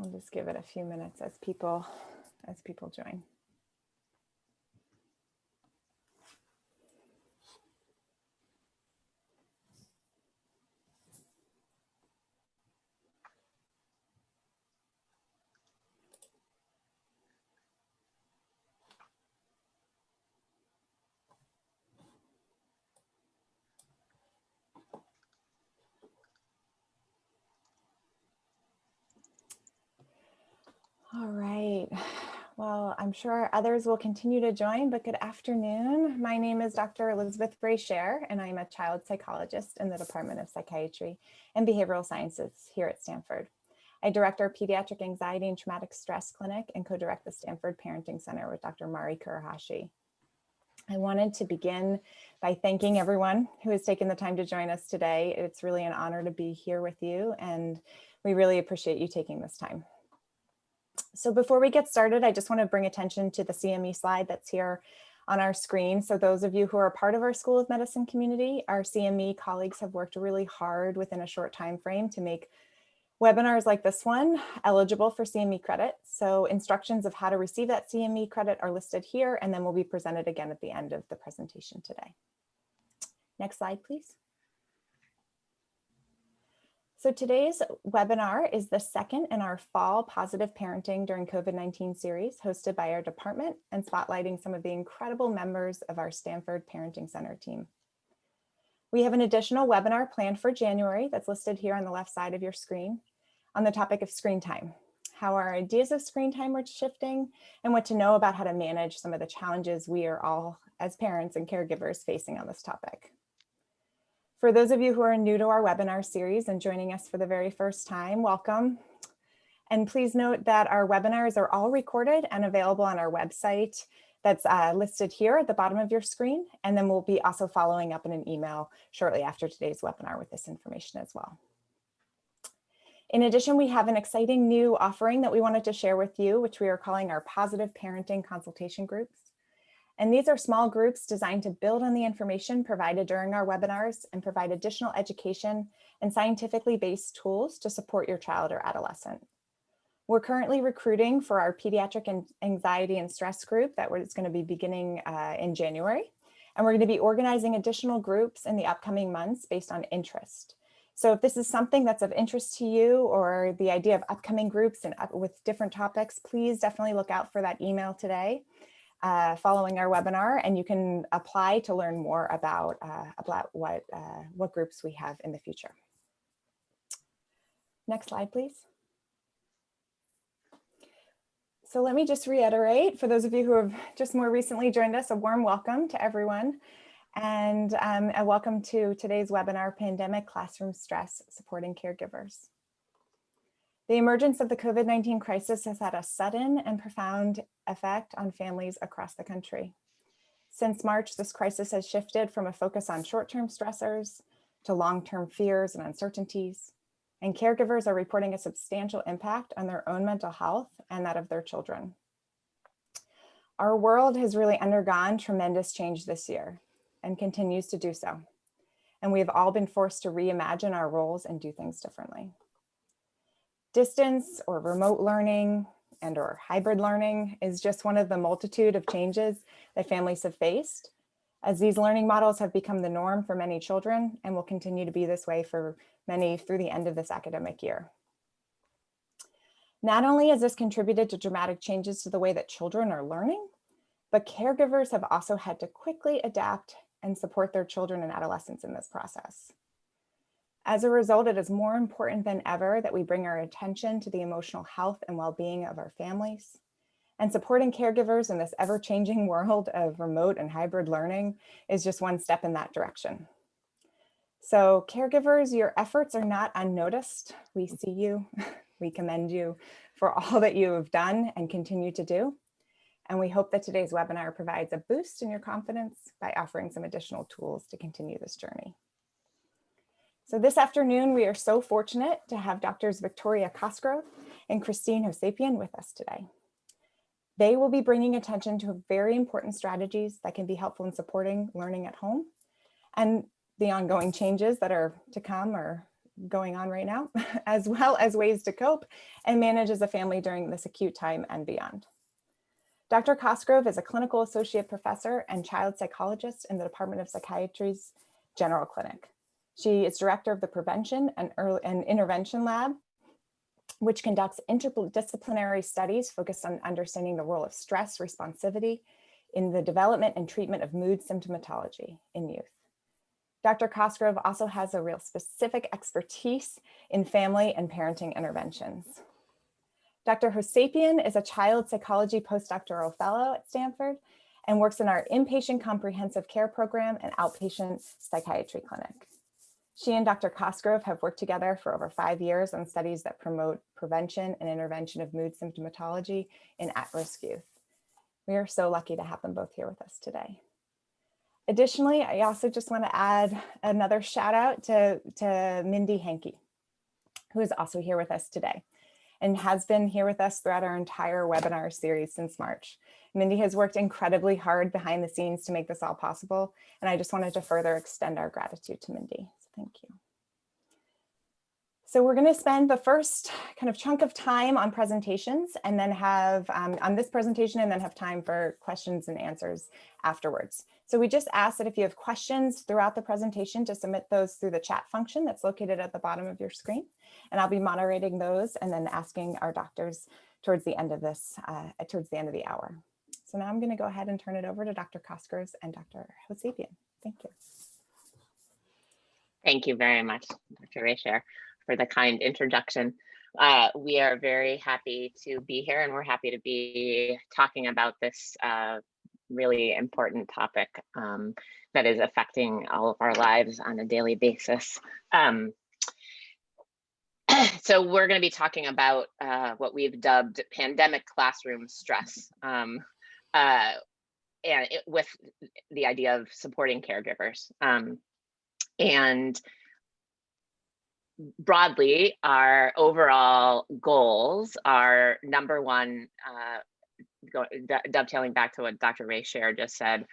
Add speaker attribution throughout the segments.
Speaker 1: We'll just give it a few minutes as people join. All right. Well, I'm sure others will continue to join, but good afternoon. My name is Dr. Elizabeth Reichert, and I'm a child psychologist in the Department of Psychiatry and Behavioral Sciences here at Stanford. I direct our Pediatric Anxiety and Traumatic Stress Clinic and co-direct the Stanford Parenting Center with Dr. Mari Kurahashi. I wanted to begin by thanking everyone who has taken the time to join us today. It's really an honor to be here with you, and we really appreciate you taking this time. So before we get started, I just want to bring attention to the CME slide that's here on our screen. So those of you who are part of our School of Medicine community, our CME colleagues have worked really hard within a short time frame to make webinars like this one eligible for CME credit. So instructions of how to receive that CME credit are listed here, and then will be presented again at the end of the presentation today. Next slide, please. So today's webinar is the second in our Fall Positive Parenting During COVID-19 series, hosted by our department and spotlighting some of the incredible members of our Stanford Parenting Center team. We have an additional webinar planned for January that's listed here on the left side of your screen on the topic of screen time, how our ideas of screen time are shifting, and what to know about how to manage some of the challenges we are all, as parents and caregivers, facing on this topic. For those of you who are new to our webinar series and joining us for the very first time, welcome. And please note that our webinars are all recorded and available on our website that's listed here at the bottom of your screen. And then we'll be also following up in an email shortly after today's webinar with this information as well. In addition, we have an exciting new offering that we wanted to share with you, which we are calling our Positive Parenting Consultation Groups. And these are small groups designed to build on the information provided during our webinars and provide additional education and scientifically based tools to support your child or adolescent. We're currently recruiting for our Pediatric Anxiety and Stress group that is going to be beginning in January. And we're going to be organizing additional groups in the upcoming months based on interest. So if this is something that's of interest to you, or the idea of upcoming groups and with different topics, please definitely look out for that email today. Following our webinar, and you can apply to learn more about what groups we have in the future. Next slide, please. So let me just reiterate, for those of you who have just more recently joined us, a warm welcome to everyone, and a welcome to today's webinar, Pandemic Classroom Stress Supporting Caregivers. The emergence of the COVID-19 crisis has had a sudden and profound effect on families across the country. Since March, this crisis has shifted from a focus on short-term stressors to long-term fears and uncertainties, and caregivers are reporting a substantial impact on their own mental health and that of their children. Our world has really undergone tremendous change this year and continues to do so, and we have all been forced to reimagine our roles and do things differently. Distance or remote learning or hybrid learning is just one of the multitude of changes that families have faced, as these learning models have become the norm for many children and will continue to be this way for many through the end of this academic year. Not only has this contributed to dramatic changes to the way that children are learning, but caregivers have also had to quickly adapt and support their children and adolescents in this process. As a result, it is more important than ever that we bring our attention to the emotional health and well-being of our families. And supporting caregivers in this ever-changing world of remote and hybrid learning is just one step in that direction. So caregivers, your efforts are not unnoticed. We see you, we commend you for all that you have done and continue to do. And we hope that today's webinar provides a boost in your confidence by offering some additional tools to continue this journey. So this afternoon, we are so fortunate to have Drs. Victoria Cosgrove and Kristene Hossapian with us today. They will be bringing attention to very important strategies that can be helpful in supporting learning at home and the ongoing changes that are to come or going on right now, as well as ways to cope and manage as a family during this acute time and beyond. Dr. Cosgrove is a clinical associate professor and child psychologist in the Department of Psychiatry's General Clinic. She is director of the Prevention and Intervention Lab, which conducts interdisciplinary studies focused on understanding the role of stress responsivity in the development and treatment of mood symptomatology in youth. Dr. Cosgrove also has a real specific expertise in family and parenting interventions. Dr. Hossapian is a child psychology postdoctoral fellow at Stanford and works in our inpatient comprehensive care program and outpatient psychiatry clinic. She and Dr. Cosgrove have worked together for over 5 years on studies that promote prevention and intervention of mood symptomatology in at-risk youth. We are so lucky to have them both here with us today. Additionally, I also just want to add another shout out to Mindy Hankey, who is also here with us today and has been here with us throughout our entire webinar series since March. Mindy has worked incredibly hard behind the scenes to make this all possible, and I just wanted to further extend our gratitude to Mindy. So thank you. So we're going to spend the first kind of chunk of time on presentations and then have on this presentation and then have time for questions and answers afterwards. So we just ask that if you have questions throughout the presentation, to submit those through the chat function that's located at the bottom of your screen. And I'll be moderating those and then asking our doctors towards the end of this, towards the end of the hour. So now I'm going to go ahead and turn it over to Dr. Cosgrove and Dr. Hossapian. Thank you.
Speaker 2: Thank you very much, Dr. Reichert, for the kind introduction. We are very happy to be here, and we're happy to be talking about this really important topic that is affecting all of our lives on a daily basis. So we're going to be talking about what we've dubbed pandemic classroom stress, with the idea of supporting caregivers. And broadly, our overall goals are, number one, dovetailing back to what Dr. Reichert just said,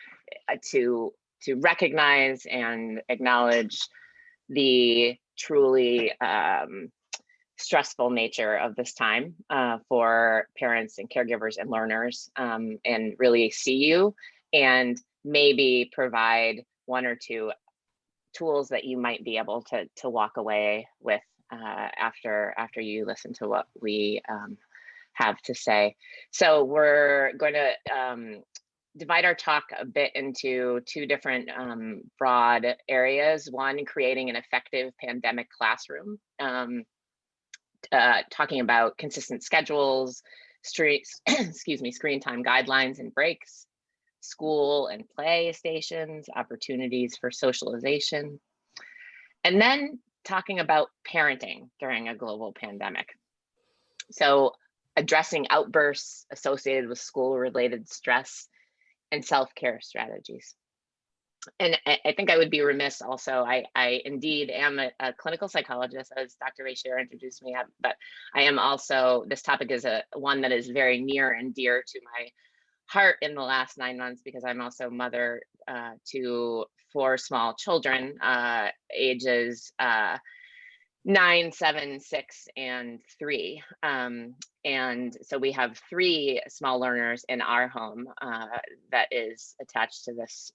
Speaker 2: to recognize and acknowledge the truly stressful nature of this time for parents and caregivers and learners, and really see you and maybe provide one or two tools that you might be able to walk away with after you listen to what we have to say. So we're going to divide our talk a bit into two different broad areas. One, creating an effective pandemic classroom, talking about consistent schedules, screen time guidelines and breaks, school and play stations, opportunities for socialization, and then talking about parenting during a global pandemic. So addressing outbursts associated with school-related stress and self-care strategies. And I think I would be remiss also, I indeed am a clinical psychologist, as Dr. Reichert introduced me, but I am also, this topic is one that is very near and dear to my heart in the last 9 months, because I'm also mother to 4 small children, ages 9, 7, 6, and 3. And so we have 3 small learners in our home that is attached to this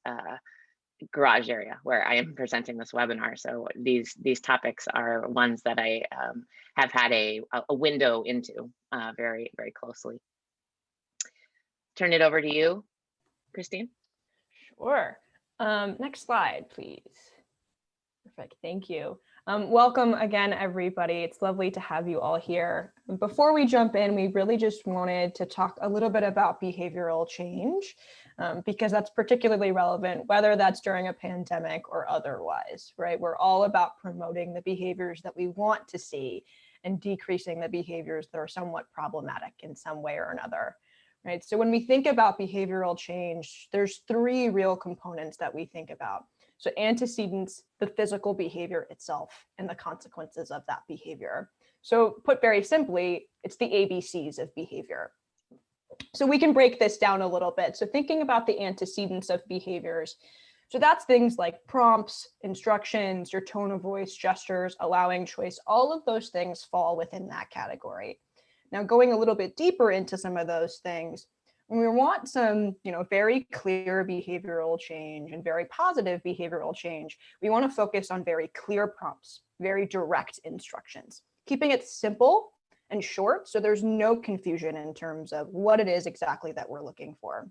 Speaker 2: garage area where I am presenting this webinar. So these topics are ones that I have had a window into very, very closely. Turn it over to you, Kristene.
Speaker 3: Sure. Next slide, please. Perfect. Thank you. Welcome again, everybody. It's lovely to have you all here. Before we jump in, we really just wanted to talk a little bit about behavioral change, because that's particularly relevant, whether that's during a pandemic or otherwise, right? We're all about promoting the behaviors that we want to see and decreasing the behaviors that are somewhat problematic in some way or another. Right. So when we think about behavioral change, there's 3 real components that we think about. So antecedents, the physical behavior itself, and the consequences of that behavior. So put very simply, it's the ABCs of behavior. So we can break this down a little bit. So thinking about the antecedents of behaviors, So that's things like prompts, instructions, your tone of voice, gestures, allowing choice, all of those things fall within that category. Now, going a little bit deeper into some of those things, when we want some, very clear behavioral change and very positive behavioral change, we want to focus on very clear prompts, very direct instructions, keeping it simple and short so there's no confusion in terms of what it is exactly that we're looking for.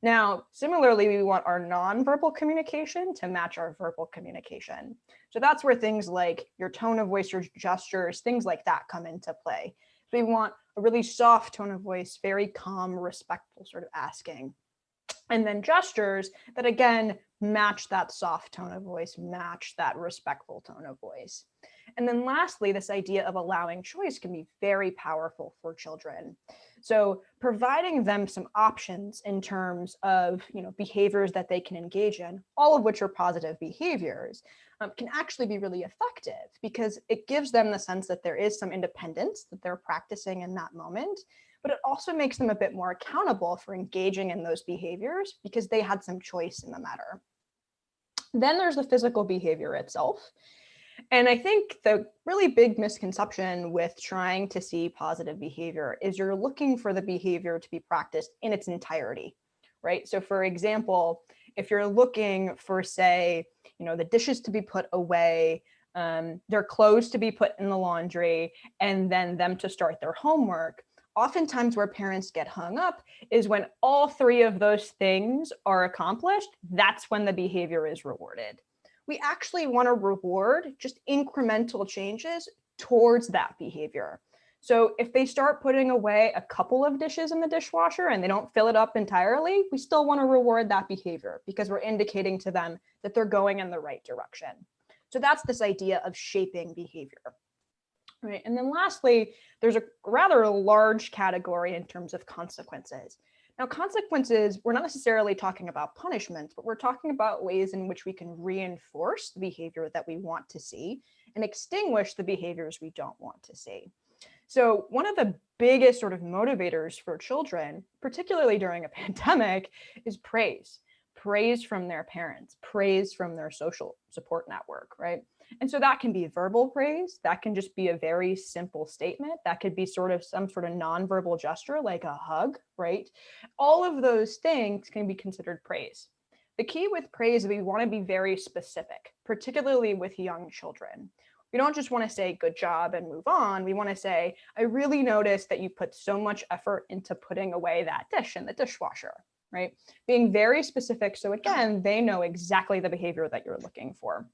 Speaker 3: Now, similarly, we want our nonverbal communication to match our verbal communication. So that's where things like your tone of voice, your gestures, things like that come into play. So we want a really soft tone of voice, very calm, respectful sort of asking. And then gestures that, again, match that soft tone of voice, match that respectful tone of voice. And then lastly, this idea of allowing choice can be very powerful for children. So providing them some options in terms of behaviors that they can engage in, all of which are positive behaviors, can actually be really effective because it gives them the sense that there is some independence that they're practicing in that moment, but it also makes them a bit more accountable for engaging in those behaviors because they had some choice in the matter. Then there's the physical behavior itself. And I think the really big misconception with trying to see positive behavior is you're looking for the behavior to be practiced in its entirety, right? So for example, if you're looking for, say, the dishes to be put away, their clothes to be put in the laundry, and then them to start their homework, oftentimes where parents get hung up is when all three of those things are accomplished, that's when the behavior is rewarded. We actually want to reward just incremental changes towards that behavior. So if they start putting away a couple of dishes in the dishwasher and they don't fill it up entirely, we still want to reward that behavior because we're indicating to them that they're going in the right direction. So that's this idea of shaping behavior. Right. And then lastly, there's a rather large category in terms of consequences. Now, consequences, we're not necessarily talking about punishments, but we're talking about ways in which we can reinforce the behavior that we want to see and extinguish the behaviors we don't want to see. So one of the biggest sort of motivators for children, particularly during a pandemic, is praise. Praise from their parents, praise from their social support network, right? And so that can be verbal praise. That can just be a very simple statement. That could be some sort of nonverbal gesture like a hug, right? All of those things can be considered praise. The key with praise is we want to be very specific, particularly with young children. We don't just want to say good job and move on. We want to say, I really noticed that you put so much effort into putting away that dish in the dishwasher, right? Being very specific. So again, they know exactly the behavior that you're looking for.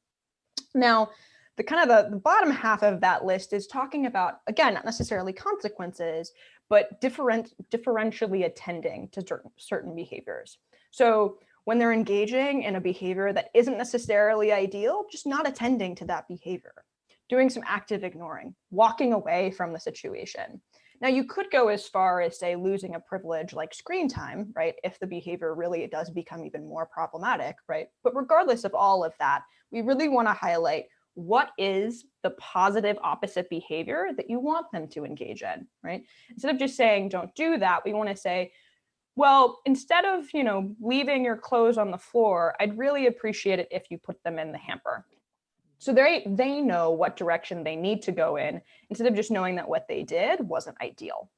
Speaker 3: Now, the bottom half of that list is talking about, again, not necessarily consequences, but differentially attending to certain behaviors. So when they're engaging in a behavior that isn't necessarily ideal, just not attending to that behavior, doing some active ignoring, walking away from the situation. Now, you could go as far as, say, losing a privilege like screen time, right? If the behavior really does become even more problematic, right? But regardless of all of that, we really want to highlight what is the positive opposite behavior that you want them to engage in, right? Instead of just saying, don't do that, we want to say, well, instead of, leaving your clothes on the floor, I'd really appreciate it if you put them in the hamper. So they know what direction they need to go in instead of just knowing that what they did wasn't ideal,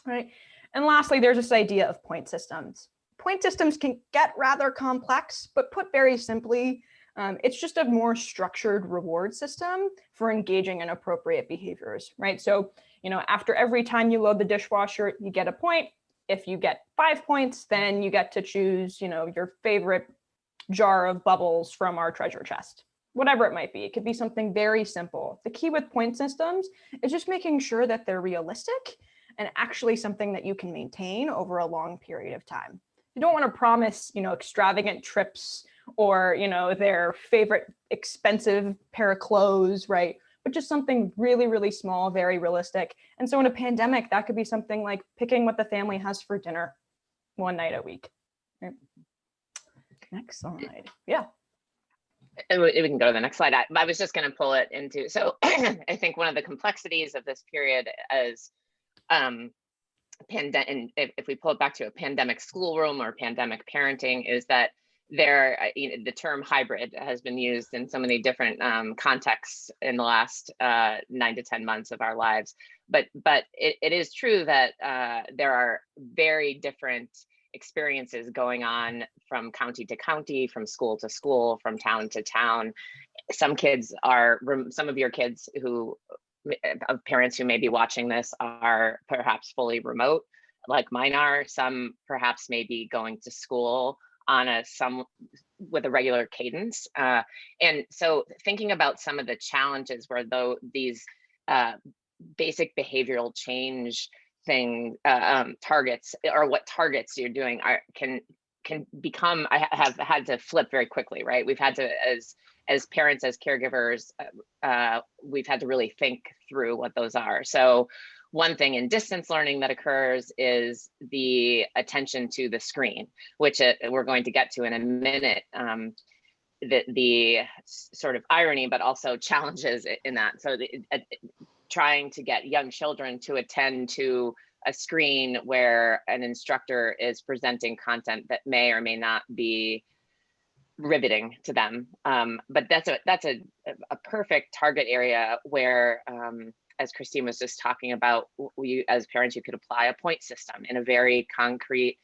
Speaker 3: right? And lastly, there's this idea of point systems. Point systems can get rather complex, but put very simply, it's just a more structured reward system for engaging in appropriate behaviors, right? So, after every time you load the dishwasher, you get a point. If you get 5 points, then you get to choose, your favorite jar of bubbles from our treasure chest. Whatever it might be. It could be something very simple. The key with point systems is just making sure that they're realistic and actually something that you can maintain over a long period of time. You don't want to promise, extravagant trips or, their favorite expensive pair of clothes, right? But just something really, really small, very realistic. And so in a pandemic, that could be something like picking what the family has for dinner one night a week. Right? Next slide. Yeah.
Speaker 2: We can go to the next slide. I was just going to pull it into, so I think one of the complexities of this period is if we pull it back to a pandemic schoolroom or pandemic parenting, is that the term hybrid has been used in so many different contexts in the last 9 to 10 months of our lives. But it is true that there are very different experiences going on from county to county, from school to school, from town to town. Some of your kids of parents who may be watching this are perhaps fully remote, like mine are. Some perhaps may be going to school on with a regular cadence. And so thinking about some of the challenges where these basic behavioral change targets, or what targets you're doing can become, I have had to flip very quickly, right? We've had to, as parents, as caregivers, we've had to really think through what those are. So one thing in distance learning that occurs is the attention to the screen, which we're going to get to in a minute. The sort of irony, but also challenges in that. So trying to get young children to attend to a screen where an instructor is presenting content that may or may not be riveting to them. But that's a perfect target area where, as Kristene was just talking about, as parents, you could apply a point system in a very concrete,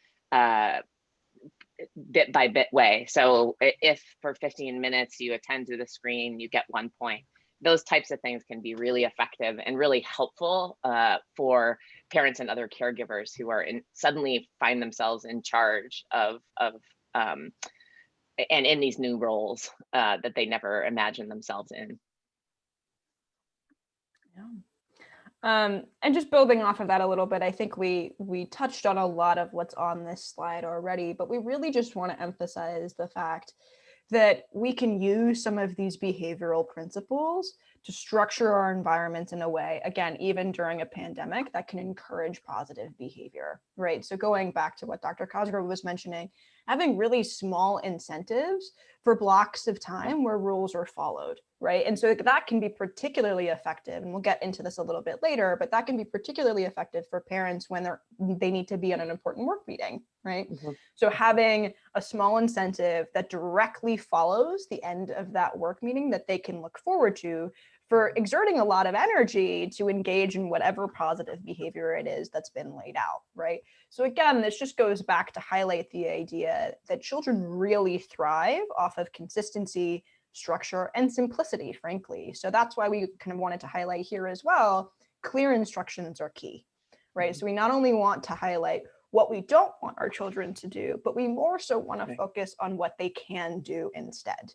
Speaker 2: bit by bit way. So if for 15 minutes you attend to the screen, you get 1 point. Those types of things can be really effective and really helpful for parents and other caregivers who are suddenly find themselves in charge of and in these new roles that they never imagined themselves in.
Speaker 3: Yeah. And just building off of that a little bit, I think we touched on a lot of what's on this slide already, but we really just want to emphasize the fact that we can use some of these behavioral principles to structure our environments in a way, again, even during a pandemic, that can encourage positive behavior, right? So going back to what Dr. Cosgrove was mentioning, having really small incentives for blocks of time where rules are followed, right? And so that can be particularly effective, and we'll get into this a little bit later, but that can be particularly effective for parents when they need to be on an important work meeting, right? Mm-hmm. So having a small incentive that directly follows the end of that work meeting that they can look forward to for exerting a lot of energy to engage in whatever positive behavior it is that's been laid out, right? So again, this just goes back to highlight the idea that children really thrive off of consistency, structure, and simplicity, frankly. So that's why we kind of wanted to highlight here as well, clear instructions are key, right? Mm-hmm. So we not only want to highlight what we don't want our children to do, but we more so want to focus on what they can do instead.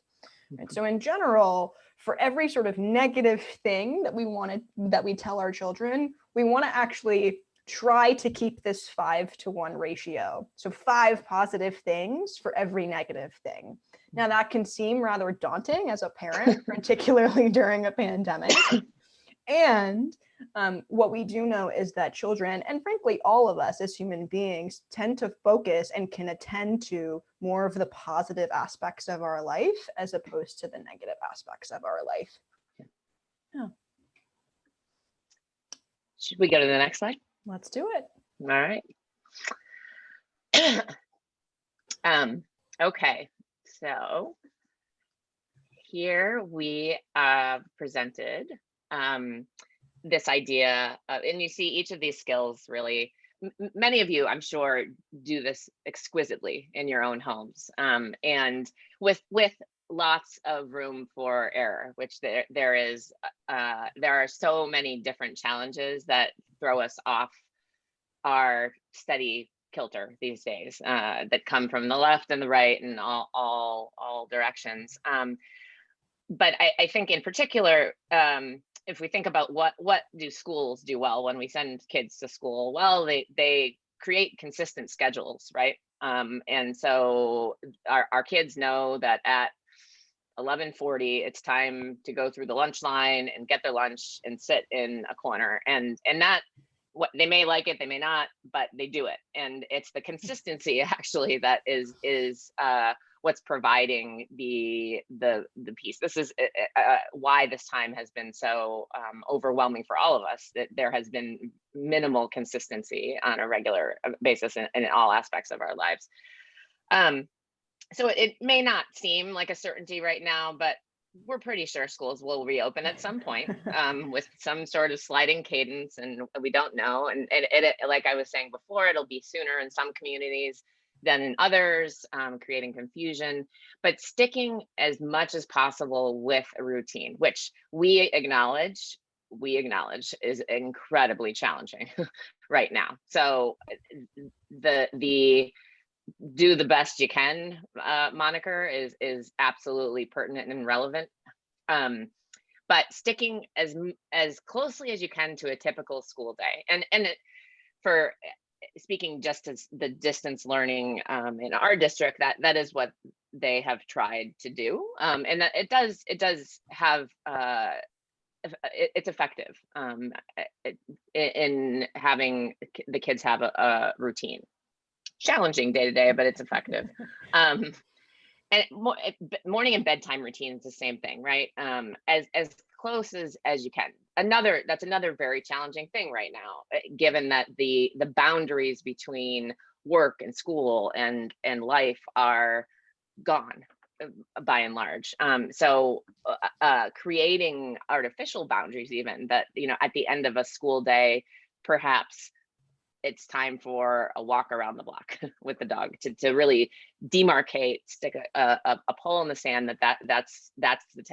Speaker 3: Right? So in general, for every sort of negative thing that we tell our children, we want to actually try to keep this 5-to-1 ratio. So 5 positive things for every negative thing. Now that can seem rather daunting as a parent, particularly during a pandemic. And what we do know is that children, and frankly, all of us as human beings, tend to focus and can attend to more of the positive aspects of our life as opposed to the negative aspects of our life. Yeah.
Speaker 2: Should we go to the next slide?
Speaker 3: Let's do it.
Speaker 2: All right. Okay, so here we presented this idea of, and you see each of these skills really, many of you, I'm sure, do this exquisitely in your own homes, and with lots of room for error, which there are so many different challenges that throw us off our steady kilter these days, that come from the left and the right and all directions. But I think in particular, if we think about what do schools do well when we send kids to school, well, they create consistent schedules, right? And so our kids know that at 11:40 it's time to go through the lunch line and get their lunch and sit in a corner, and that, what they may like it, they may not, but they do it. And it's the consistency actually that is what's providing the piece. This is why this time has been so overwhelming for all of us, that there has been minimal consistency on a regular basis in all aspects of our lives. So it may not seem like a certainty right now, but we're pretty sure schools will reopen at some point, with some sort of sliding cadence, and we don't know. And like I was saying before, it'll be sooner in some communities than in others, creating confusion, but sticking as much as possible with a routine, which we acknowledge is incredibly challenging right now. So the do the best you can moniker is absolutely pertinent and relevant. But sticking as closely as you can to a typical school day, and for speaking just as the distance learning in our district, that is what they have tried to do, and that it does have it's effective in having the kids have a routine. Challenging day to day, but it's effective. And morning and bedtime routine is the same thing, right? As close as you can. That's another very challenging thing right now, given that the boundaries between work and school and life are gone by and large. So creating artificial boundaries, even that, at the end of a school day, perhaps it's time for a walk around the block with the dog to really demarcate, stick a pole in the sand that's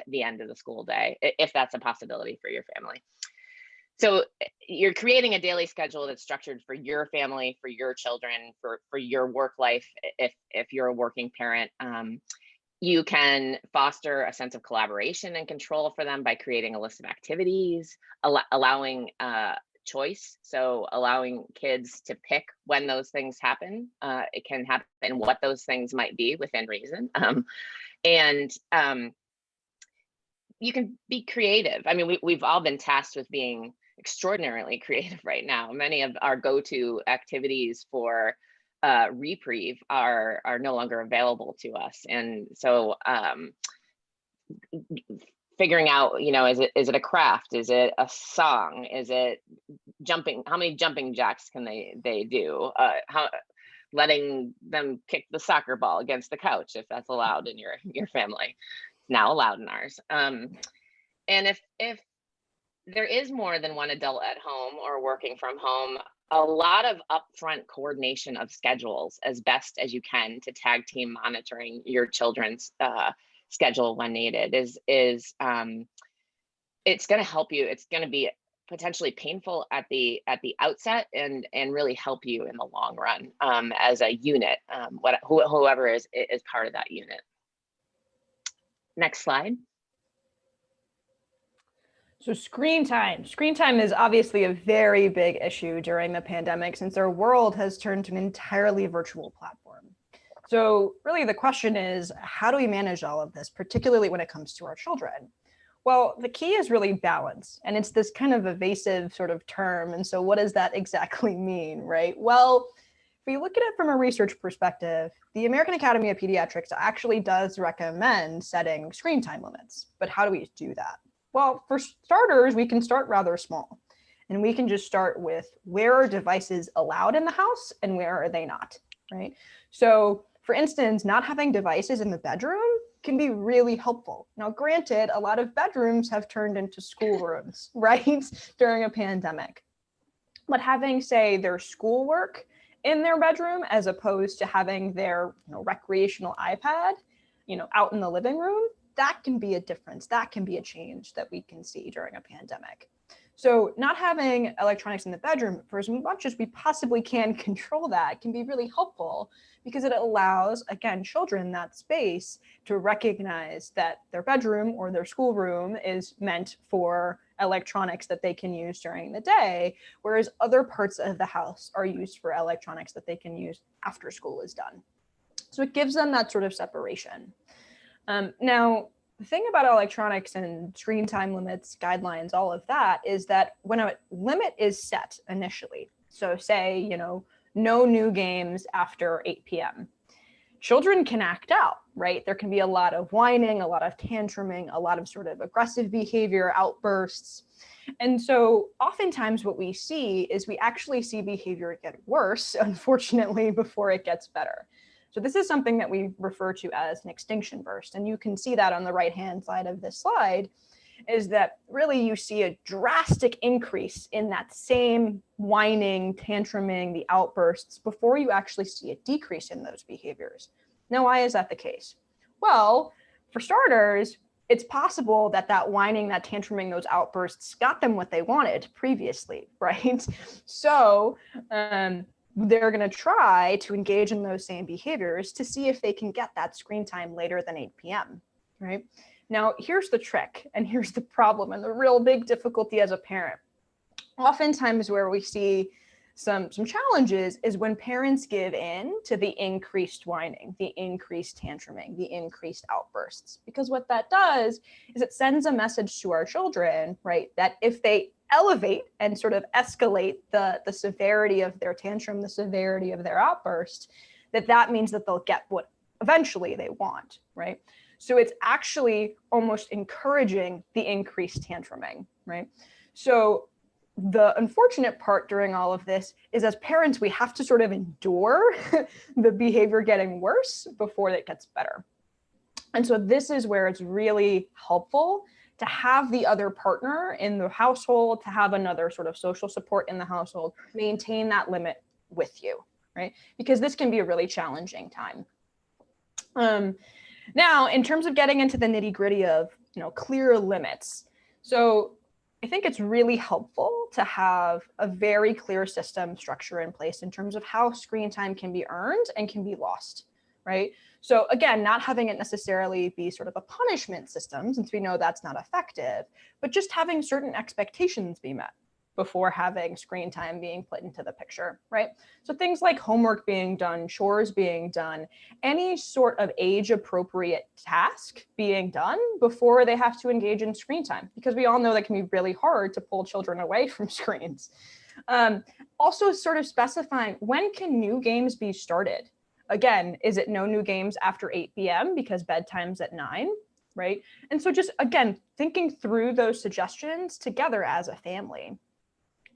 Speaker 2: the end of the school day, if that's a possibility for your family. So you're creating a daily schedule that's structured for your family, for your children, for your work life. If you're a working parent, you can foster a sense of collaboration and control for them by creating a list of activities, allowing choice. So allowing kids to pick when those things happen. It can happen, what those things might be within reason. And you can be creative. I mean, we've all been tasked with being extraordinarily creative right now. Many of our go-to activities for reprieve are no longer available to us. And so figuring out, is it a craft? Is it a song? Is it jumping? How many jumping jacks can they do? Letting them kick the soccer ball against the couch, if that's allowed in your family. It's now allowed in ours. And if there is more than one adult at home or working from home, a lot of upfront coordination of schedules as best as you can to tag team monitoring your children's schedule when needed is it's going to help you. It's going to be potentially painful at the outset and really help you in the long run as a unit, whoever is part of that unit. Next slide.
Speaker 3: So screen time is obviously a very big issue during the pandemic, since our world has turned to an entirely virtual platform. So really the question is, how do we manage all of this, particularly when it comes to our children? Well, the key is really balance, and it's this kind of evasive sort of term. And so what does that exactly mean, right? Well, if we look at it from a research perspective, the American Academy of Pediatrics actually does recommend setting screen time limits. But how do we do that? Well, for starters, we can start rather small, and we can just start with where are devices allowed in the house and where are they not, right? So for instance, not having devices in the bedroom can be really helpful. Now, granted, a lot of bedrooms have turned into schoolrooms, right, during a pandemic. But having, say, their schoolwork in their bedroom as opposed to having their recreational iPad, out in the living room, that can be a difference. That can be a change that we can see during a pandemic. So not having electronics in the bedroom, for as much as we possibly can control that, can be really helpful, because it allows, again, children that space to recognize that their bedroom or their schoolroom is meant for electronics that they can use during the day, whereas other parts of the house are used for electronics that they can use after school is done. So it gives them that sort of separation. Now, the thing about electronics and screen time limits, guidelines, all of that, is that when a limit is set initially, so say, no new games after 8 p.m., children can act out, right? There can be a lot of whining, a lot of tantruming, a lot of sort of aggressive behavior, outbursts. And so oftentimes what we see is we actually see behavior get worse, unfortunately, before it gets better. So this is something that we refer to as an extinction burst. And you can see that on the right-hand side of this slide, is that really you see a drastic increase in that same whining, tantruming, the outbursts before you actually see a decrease in those behaviors. Now, why is that the case? Well, for starters, it's possible that that whining, that tantruming, those outbursts got them what they wanted previously, right? So they're going to try to engage in those same behaviors to see if they can get that screen time later than 8 p.m., right? Now, here's the trick, and here's the problem, and the real big difficulty as a parent. Oftentimes where we see some challenges is when parents give in to the increased whining, the increased tantruming, the increased outbursts. Because what that does is it sends a message to our children, right, that if they elevate and sort of escalate the severity of their tantrum, the severity of their outburst, that means that they'll get what eventually they want, right? So it's actually almost encouraging the increased tantruming, right? So the unfortunate part during all of this is, as parents, we have to sort of endure the behavior getting worse before it gets better. And so this is where it's really helpful to have the other partner in the household, to have another sort of social support in the household, maintain that limit with you, right? Because this can be a really challenging time. Now, in terms of getting into the nitty-gritty of, clear limits. So I think it's really helpful to have a very clear system structure in place in terms of how screen time can be earned and can be lost, right? So again, not having it necessarily be sort of a punishment system, since we know that's not effective, but just having certain expectations be met before having screen time being put into the picture, right? So things like homework being done, chores being done, any sort of age-appropriate task being done before they have to engage in screen time, because we all know that can be really hard to pull children away from screens. Also sort of specifying, when can new games be started? Again, is it no new games after 8 p.m. because bedtime's at 9, right? And so just, again, thinking through those suggestions together as a family.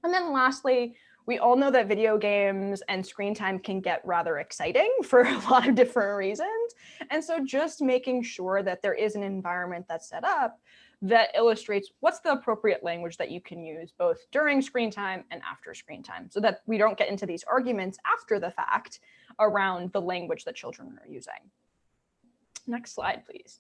Speaker 3: And then lastly, we all know that video games and screen time can get rather exciting for a lot of different reasons. And so just making sure that there is an environment that's set up that illustrates what's the appropriate language that you can use both during screen time and after screen time, so that we don't get into these arguments after the fact around the language that children are using. Next slide, please.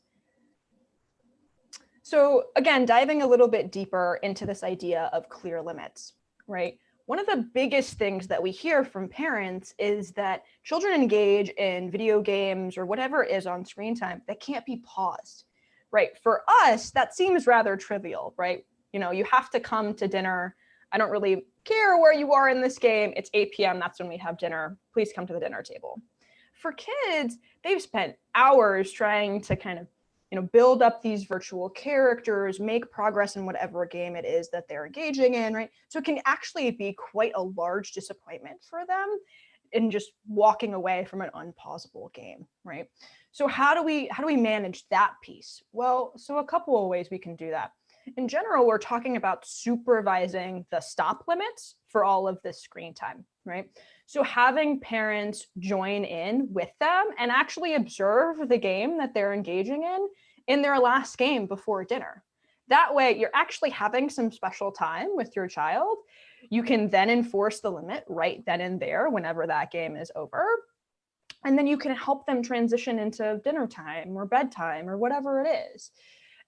Speaker 3: So again, diving a little bit deeper into this idea of clear limits. Right? One of the biggest things that we hear from parents is that children engage in video games or whatever it is on screen time that can't be paused, right? For us, that seems rather trivial, right? You have to come to dinner. I don't really care where you are in this game. It's 8 p.m. That's when we have dinner. Please come to the dinner table. For kids, they've spent hours trying to kind of build up these virtual characters, make progress in whatever game it is that they're engaging in, right? So it can actually be quite a large disappointment for them in just walking away from an unpausable game, right? So how do we manage that piece? Well, so a couple of ways we can do that. In general, we're talking about supervising the stop limits for all of this screen time, right? So having parents join in with them and actually observe the game that they're engaging in their last game before dinner. That way, you're actually having some special time with your child. You can then enforce the limit right then and there whenever that game is over. And then you can help them transition into dinner time or bedtime or whatever it is.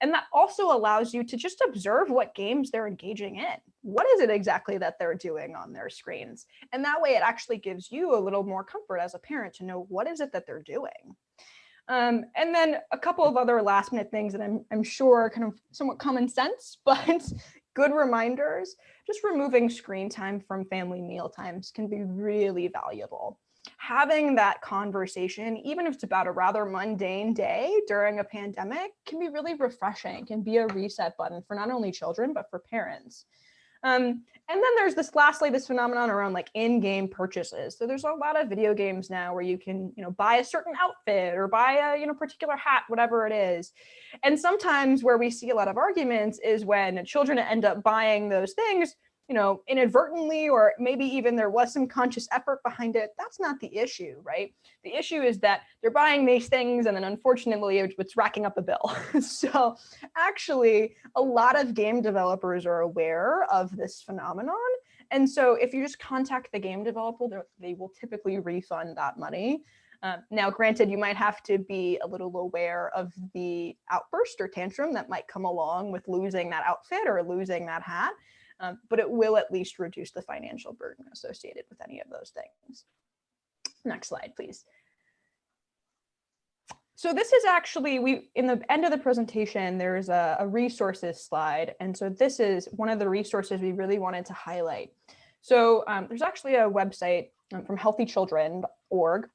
Speaker 3: And that also allows you to just observe what games they're engaging in. What is it exactly that they're doing on their screens? And that way it actually gives you a little more comfort as a parent to know what is it that they're doing. And then a couple of other last minute things that I'm sure are kind of somewhat common sense, but good reminders. Just removing screen time from family meal times can be really valuable. Having that conversation, even if it's about a rather mundane day during a pandemic, can be really refreshing, can be a reset button for not only children, but for parents. And then there's this phenomenon around like in-game purchases. So there's a lot of video games now where you can, buy a certain outfit or buy a, particular hat, whatever it is. And sometimes where we see a lot of arguments is when children end up buying those things, inadvertently, or maybe even there was some conscious effort behind it. That's not the issue, right? The issue is that they're buying these things and then unfortunately it's racking up a bill. So actually, a lot of game developers are aware of this phenomenon. And so if you just contact the game developer, they will typically refund that money. Now, granted, you might have to be a little aware of the outburst or tantrum that might come along with losing that outfit or losing that hat, but it will at least reduce the financial burden associated with any of those things. Next slide, please. So this is actually, in the end of the presentation, there's a resources slide. And so this is one of the resources we really wanted to highlight. So there's actually a website from healthychildren.org.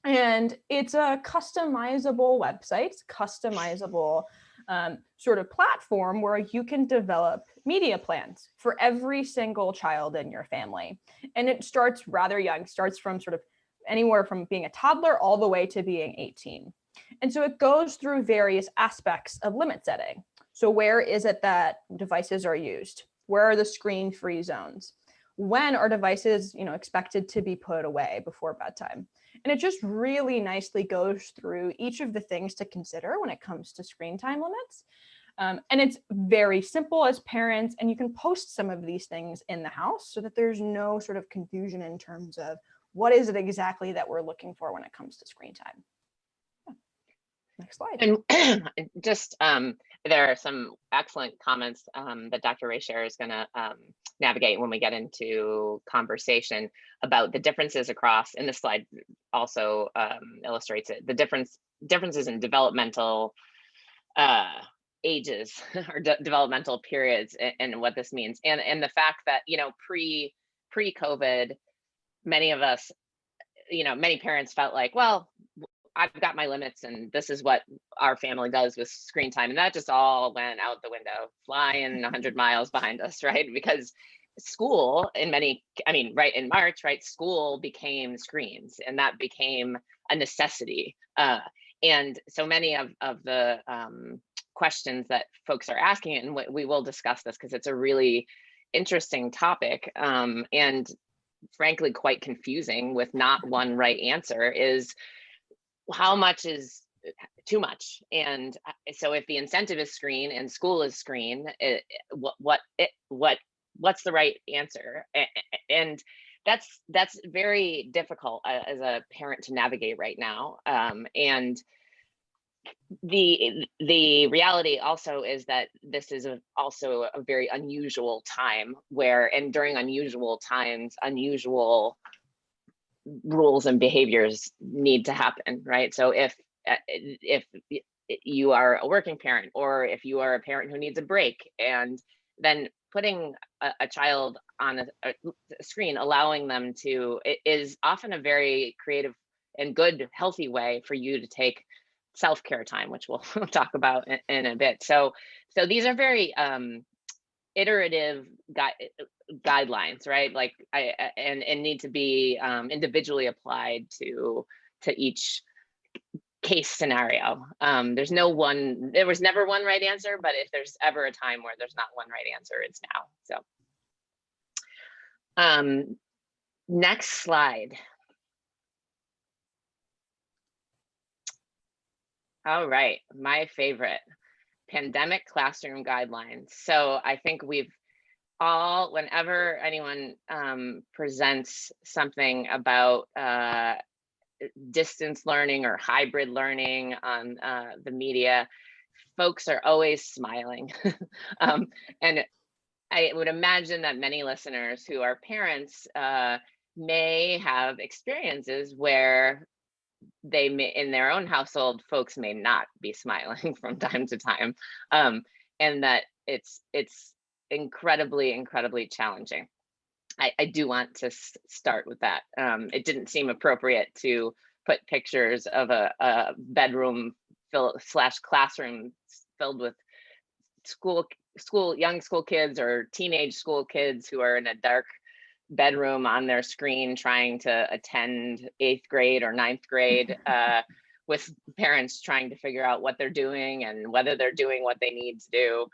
Speaker 3: And it's a customizable website, customizable sort of platform where you can develop media plans for every single child in your family. And it starts rather young, starts from sort of anywhere from being a toddler all the way to being 18. And so it goes through various aspects of limit setting. So where is it that devices are used? Where are the screen-free zones? When are devices, expected to be put away before bedtime? And it just really nicely goes through each of the things to consider when it comes to screen time limits. And it's very simple as parents, and you can post some of these things in the house so that there's no sort of confusion in terms of what is it exactly that we're looking for when it comes to screen time. Yeah. Next slide.
Speaker 2: And just, there are some excellent comments that Dr. Reichert is going to navigate when we get into conversation about the differences across, and this slide also illustrates it, the differences in developmental ages or developmental periods, and what this means, and the fact that pre-COVID, many of us, many parents felt like, well, I've got my limits and this is what our family does with screen time. And that just all went out the window, flying 100 miles behind us, right? Because school right in March, right, school became screens, and that became a necessity. And so many of the questions that folks are asking, and we will discuss this because it's a really interesting topic, and frankly quite confusing with not one right answer, is how much is too much. And so if the incentive is screen and school is screen, what's the right answer? And that's very difficult as a parent to navigate right now. And the reality also is that this is also a very unusual time and during unusual times, unusual rules and behaviors need to happen, right? So if you are a working parent, or if you are a parent who needs a break, and then putting a child on a screen, allowing them to, it is often a very creative and good, healthy way for you to take self-care time, which we'll talk about in a bit. So these are very iterative guidelines, right? Like and need to be individually applied to each case scenario. There was never one right answer, but if there's ever a time where there's not one right answer, it's now. So next slide. All right, my favorite, pandemic classroom guidelines. So I think we've all, whenever anyone presents something about distance learning or hybrid learning on the media, folks are always smiling. And I would imagine that many listeners who are parents may have experiences where they may, in their own household, folks may not be smiling from time to time, and that it's incredibly challenging. I do want to start with that. It didn't seem appropriate to put pictures of a bedroom / classroom filled with young school kids or teenage school kids who are in a dark bedroom on their screen trying to attend 8th grade or 9th grade, with parents trying to figure out what they're doing and whether they're doing what they need to do.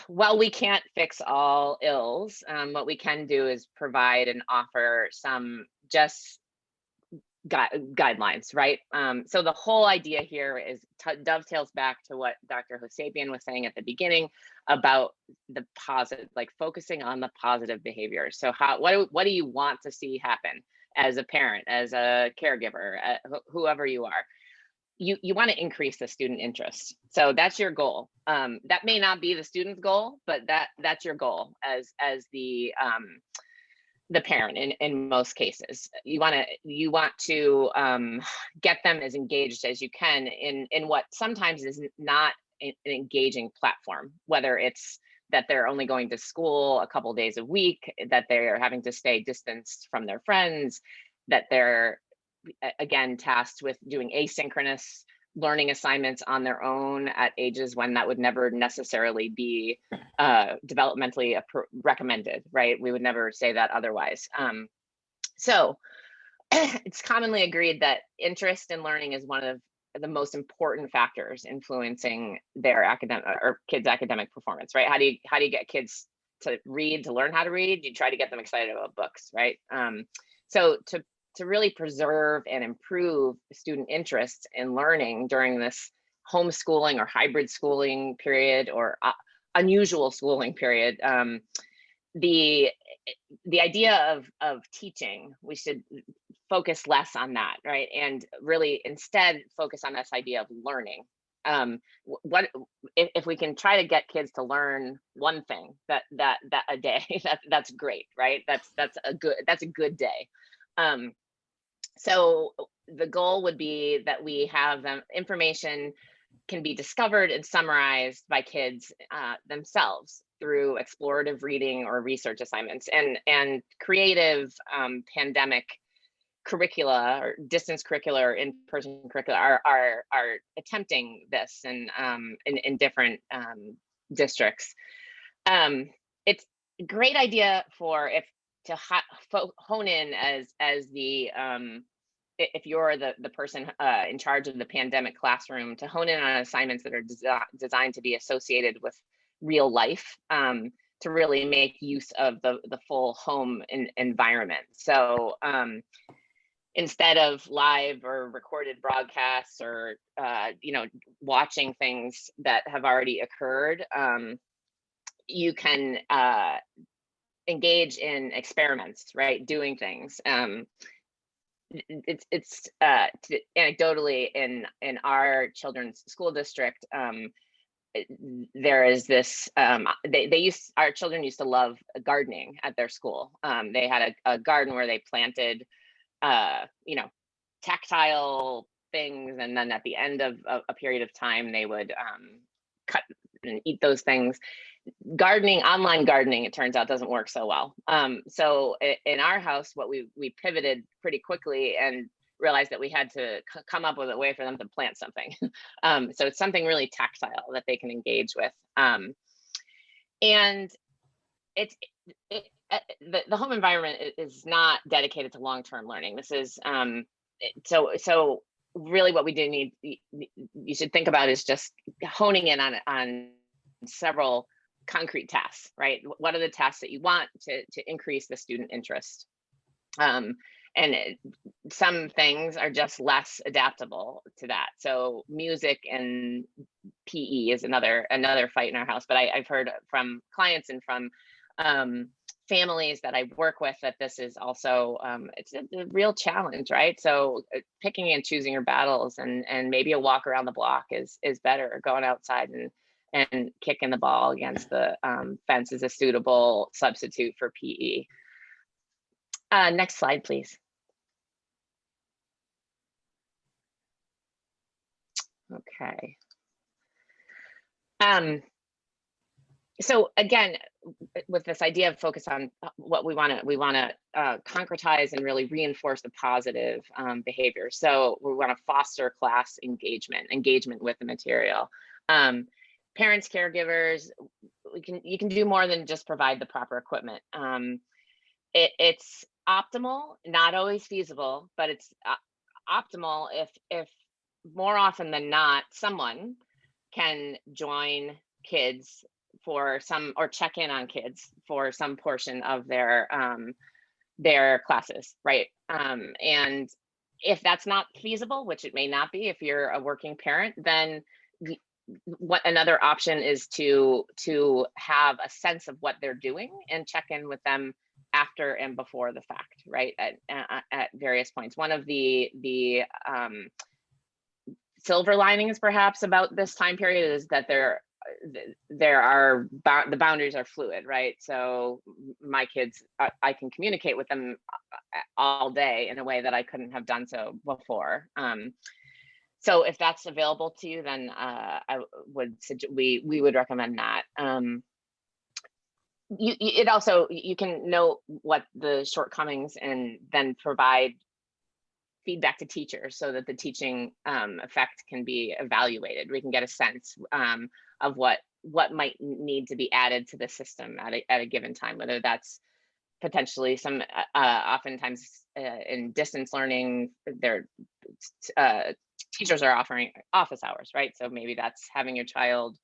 Speaker 2: While we can't fix all ills, what we can do is provide and offer some just guidelines, right? So the whole idea here is dovetails back to what Dr. Hossapian was saying at the beginning about the positive, like focusing on the positive behaviors. So what do you want to see happen as a parent, as a caregiver, whoever you are? You want to increase the student interest. So that's your goal. That may not be the student's goal, but that's your goal as the parent in most cases. You want to get them as engaged as you can in what sometimes is not an engaging platform, whether it's that they're only going to school a couple days a week, that they're having to stay distanced from their friends, that they're again tasked with doing asynchronous learning assignments on their own at ages when that would never necessarily be developmentally recommended, right? We would never say that otherwise. So it's commonly agreed that interest in learning is one of the most important factors influencing their academic or kids' academic performance, right? How do you get kids to read, to learn how to read? You try to get them excited about books, right? So to really preserve and improve student interest in learning during this homeschooling or hybrid schooling period or unusual schooling period, the idea of teaching, we should focus less on that, right? And really instead focus on this idea of learning. What if we can try to get kids to learn one thing that a day, that's great, right? That's a good day. So the goal would be that we have information can be discovered and summarized by kids themselves through explorative reading or research assignments, and creative pandemic curricula or distance curricula or in-person curricula are attempting this in different districts. It's a great idea for to hone in as the if you're the person in charge of the pandemic classroom, to hone in on assignments that are designed to be associated with real life, to really make use of the full home environment. So instead of live or recorded broadcasts or watching things that have already occurred, you can engage in experiments, right? Doing things. It's anecdotally in our children's school district, there is this our children used to love gardening at their school. They had a garden where they planted tactile things, and then at the end of a period of time they would cut and eat those things. Online gardening, it turns out, doesn't work so well. So in our house, what we pivoted pretty quickly and realized that we had to come up with a way for them to plant something. So it's something really tactile that they can engage with. And the home environment is not dedicated to long-term learning. This is so really what we do need, you should think about is just honing in on several concrete tasks, right? What are the tasks that you want to increase the student interest? Some things are just less adaptable to that. So music and PE is another fight in our house. But I've heard from clients and from families that I work with that this is also it's a real challenge, right? So picking and choosing your battles, and maybe a walk around the block is better. Going outside and kicking the ball against the fence is a suitable substitute for PE. Next slide, please. Okay. So again, with this idea of focus on what we want to concretize and really reinforce the positive behavior. So we want to foster class engagement with the material. Parents, caregivers, you can do more than just provide the proper equipment. It's optimal, not always feasible, but it's optimal if more often than not, someone can join kids for some, or check in on kids for some portion of their classes, right? And if that's not feasible, which it may not be if you're a working parent, then what another option is to have a sense of what they're doing and check in with them after and before the fact, right? At various points. One of the silver linings perhaps about this time period is that the boundaries are fluid, right? So my kids, I can communicate with them all day in a way that I couldn't have done so before. So if that's available to you, then I would suggest we would recommend that. You can know what the shortcomings and then provide feedback to teachers so that the teaching effect can be evaluated. We can get a sense of what might need to be added to the system at a given time, whether that's potentially some oftentimes in distance learning, teachers are offering office hours, right? So maybe that's having your child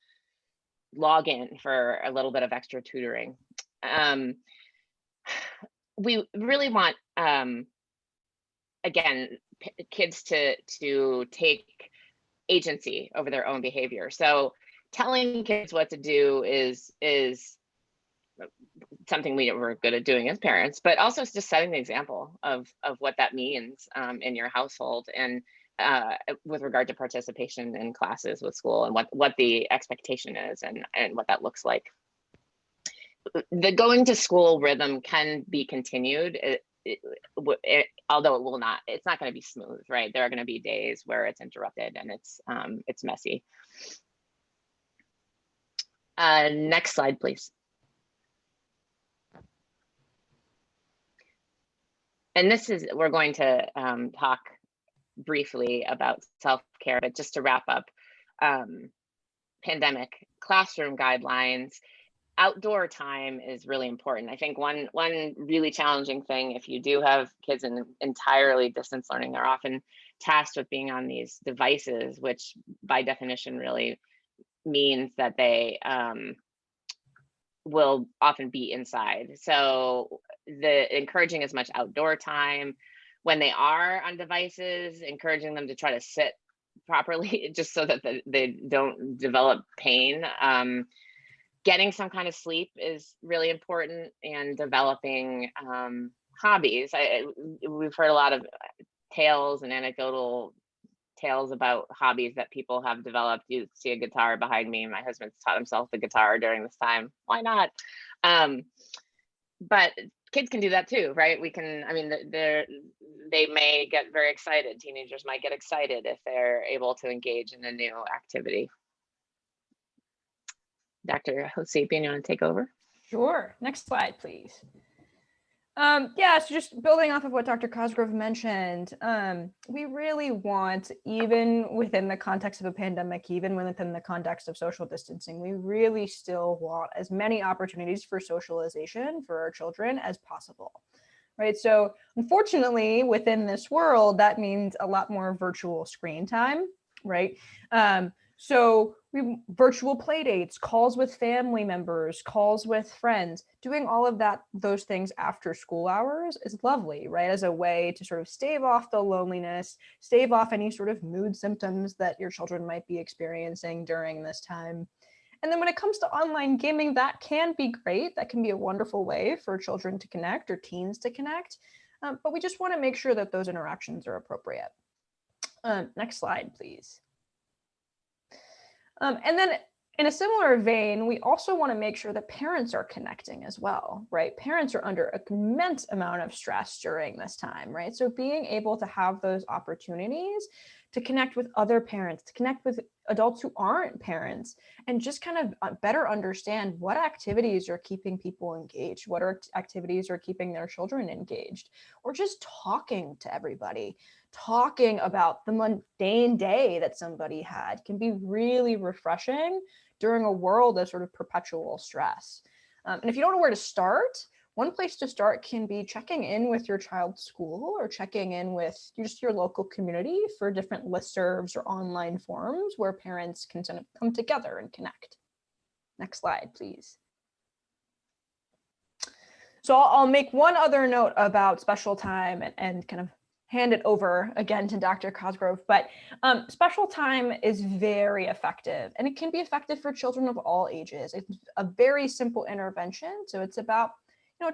Speaker 2: log in for a little bit of extra tutoring. We really want, again, kids to take agency over their own behavior. So telling kids what to do is something we're good at doing as parents, but also just setting the example of what that means in your household, and with regard to participation in classes with school, and what the expectation is, and what that looks like. The going to school rhythm can be continued, although it's not going to be smooth, right? There are going to be days where it's interrupted and it's messy. Next slide, please. And we're going to talk briefly about self-care, but just to wrap up, pandemic classroom guidelines, outdoor time is really important. I think one really challenging thing, if you do have kids in entirely distance learning, they're often tasked with being on these devices, which by definition really means that they will often be inside. So encouraging as much outdoor time. When they are on devices, encouraging them to try to sit properly, just so that they don't develop pain. Getting some kind of sleep is really important, and developing hobbies. We've heard a lot of tales and anecdotal tales about hobbies that people have developed. You see a guitar behind me. My husband's taught himself the guitar during this time. Why not? But kids can do that too, right? They may get very excited. Teenagers might get excited if they're able to engage in a new activity. Dr. Hossapian, you want to take over?
Speaker 3: Sure. Next slide, please. Yeah, so just building off of what Dr. Cosgrove mentioned, we really want, even within the context of a pandemic, even within the context of social distancing, we really still want as many opportunities for socialization for our children as possible, right? So unfortunately, within this world, that means a lot more virtual screen time, right? So virtual play dates, calls with family members, calls with friends, doing all of those things after school hours is lovely, right? As a way to sort of stave off the loneliness, stave off any sort of mood symptoms that your children might be experiencing during this time. And then when it comes to online gaming, that can be great. That can be a wonderful way for children to connect or teens to connect. But we just want to make sure that those interactions are appropriate. Next slide, please. And then in a similar vein, we also want to make sure that parents are connecting as well, right? Parents are under an immense amount of stress during this time, right? So being able to have those opportunities to connect with other parents, to connect with adults who aren't parents, and just kind of better understand what activities are keeping people engaged, what activities are keeping their children engaged, or just talking to everybody. Talking about the mundane day that somebody had can be really refreshing during a world of sort of perpetual stress. And if you don't know where to start, one place to start can be checking in with your child's school, or checking in with just your local community for different listservs or online forums where parents can sort of come together and connect. Next slide, please. So I'll make one other note about special time and kind of hand it over again to Dr. Cosgrove, but special time is very effective, and it can be effective for children of all ages. It's a very simple intervention. So it's about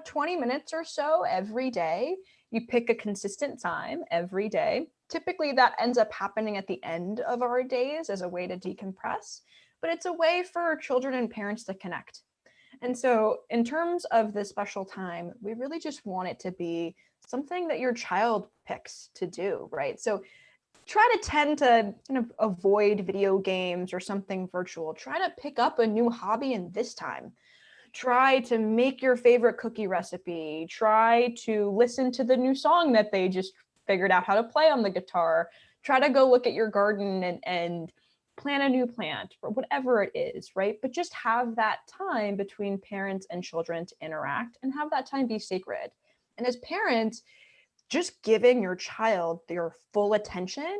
Speaker 3: 20 minutes or so every day. You pick a consistent time every day. Typically that ends up happening at the end of our days as a way to decompress, but it's a way for children and parents to connect. And so in terms of this special time, we really just want it to be something that your child picks to do, right? So try to tend to avoid video games or something virtual. Try to pick up a new hobby in this time. Try to make your favorite cookie recipe. Try to listen to the new song that they just figured out how to play on the guitar. Try to go look at your garden and plant a new plant or whatever it is, right? But just have that time between parents and children to interact and have that time be sacred. And as parents, just giving your child your full attention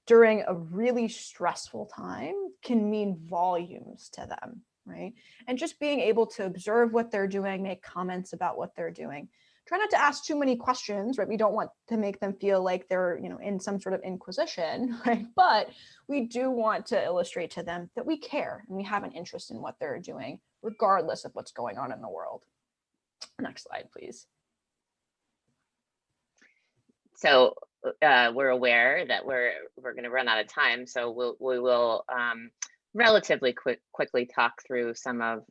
Speaker 3: during a really stressful time can mean volumes to them, right? And just being able to observe what they're doing, make comments about what they're doing. Try not to ask too many questions, right? We don't want to make them feel like they're, in some sort of inquisition, right? But we do want to illustrate to them that we care and we have an interest in what they're doing, regardless of what's going on in the world. Next slide, please.
Speaker 2: So we're aware that we're going to run out of time, so we will relatively quickly talk through some of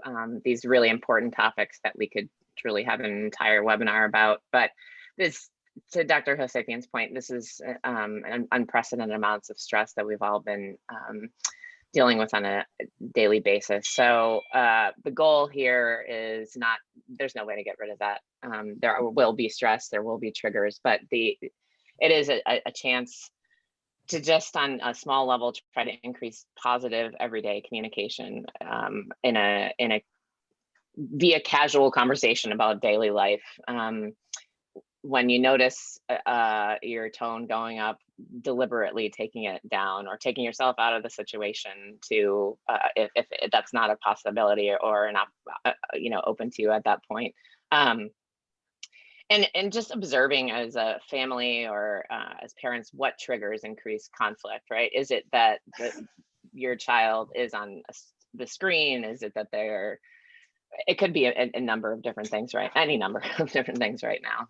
Speaker 2: these really important topics that we could truly have an entire webinar about. But this, to Dr. Hossapian's point, this is an unprecedented amounts of stress that we've all been dealing with on a daily basis. So the goal here is not, there's no way to get rid of that. There will be stress, there will be triggers, but it is a chance to just on a small level try to increase positive everyday communication in a via casual conversation about daily life. When you notice your tone going up, deliberately taking it down or taking yourself out of the situation to if that's not a possibility or not open to you at that point. And just observing as a family or as parents what triggers increase conflict, right? Is it that your child is on the screen? Is it that it could be a number of different things, right? Any number of different things right now.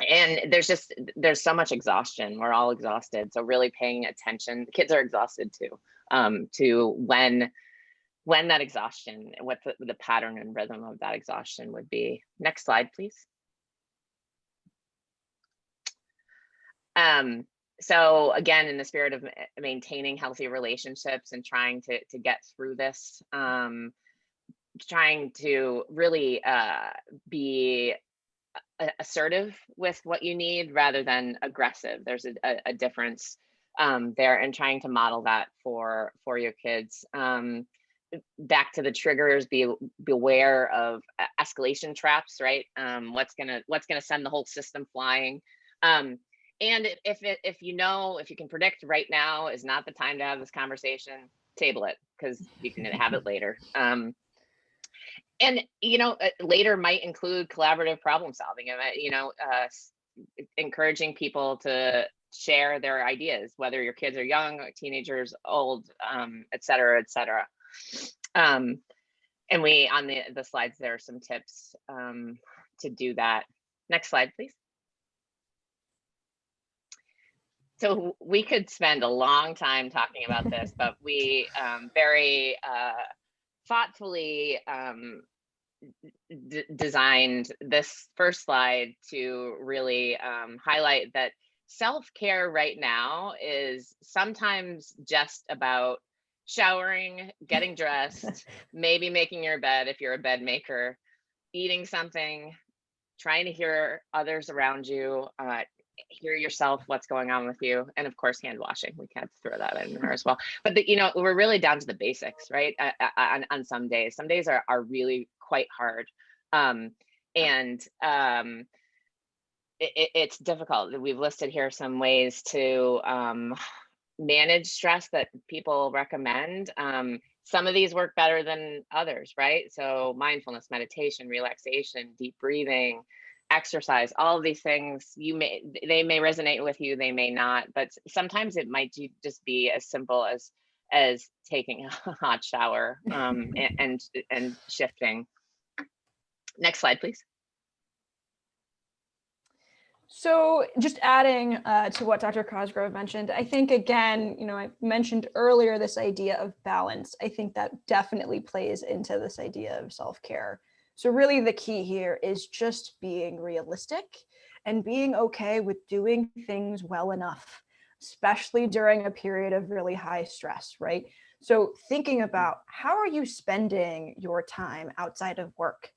Speaker 2: And there's so much exhaustion. We're all exhausted. So really paying attention, the kids are exhausted too, to when that exhaustion, what the pattern and rhythm of that exhaustion would be. Next slide, please. So again, in the spirit of maintaining healthy relationships and trying to get through this, trying to really be assertive with what you need rather than aggressive. There's a difference there, and trying to model that for your kids. Back to the triggers, beware of escalation traps, right? What's gonna send the whole system flying. And if you can predict right now is not the time to have this conversation, table it, because you can have it later. And later might include collaborative problem solving, encouraging people to share their ideas, whether your kids are young, teenagers, old, et cetera, et cetera. And we, on the slides, there are some tips to do that. Next slide, please. So we could spend a long time talking about this, but we very thoughtfully designed this first slide to really highlight that self-care right now is sometimes just about showering, getting dressed, maybe making your bed if you're a bed maker, eating something, trying to hear others around you, hear yourself, what's going on with you, and of course hand washing. We can't throw that in there as well. But we're really down to the basics, right? On some days are really quite hard, it's difficult. We've listed here some ways to manage stress that people recommend. some of these work better than others, right? So mindfulness, meditation, relaxation, deep breathing, exercise, all of these things, they may resonate with you, they may not, but sometimes it might just be as simple as taking a hot shower, and shifting. Next slide, please.
Speaker 3: So just adding to what Dr. Cosgrove mentioned, I think, again, I mentioned earlier this idea of balance. I think that definitely plays into this idea of self-care. So really the key here is just being realistic and being okay with doing things well enough, especially during a period of really high stress, right? So thinking about, how are you spending your time outside of work?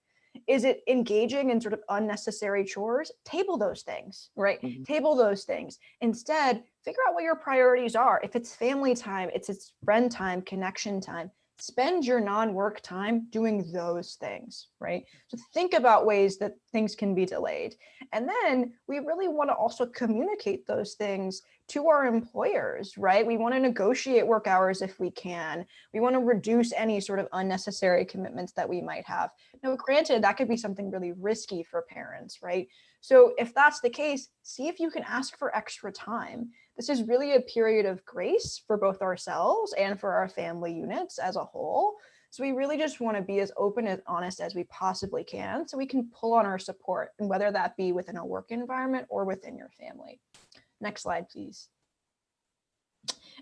Speaker 3: Is it engaging in sort of unnecessary chores? Table those things, right?
Speaker 2: Mhm.
Speaker 3: Table those things. Instead, figure out what your priorities are. If it's family time, it's friend time, connection time, spend your non-work time doing those things, right? So think about ways that things can be delayed. And then we really want to also communicate those things to our employers, right? We want to negotiate work hours if we can. We want to reduce any sort of unnecessary commitments that we might have. Now, granted, that could be something really risky for parents, right? So if that's the case, see if you can ask for extra time. This is really a period of grace for both ourselves and for our family units as a whole. So we really just want to be as open and honest as we possibly can so we can pull on our support, and whether that be within a work environment or within your family. Next slide, please.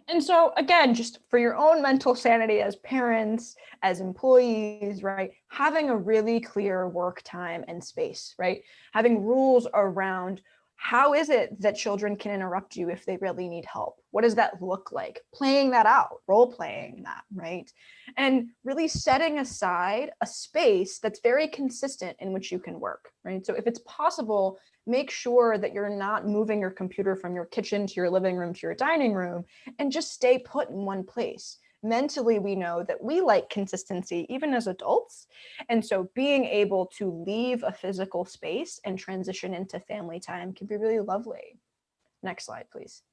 Speaker 3: And so again, just for your own mental sanity as parents, as employees, right? Having a really clear work time and space, right? Having rules around how is it that children can interrupt you if they really need help? What does that look like? Playing that out, role playing that, right? And really setting aside a space that's very consistent in which you can work, right? So if it's possible, make sure that you're not moving your computer from your kitchen to your living room to your dining room, and just stay put in one place. Mentally, we know that we like consistency even as adults. And so being able to leave a physical space and transition into family time can be really lovely. Next slide, please.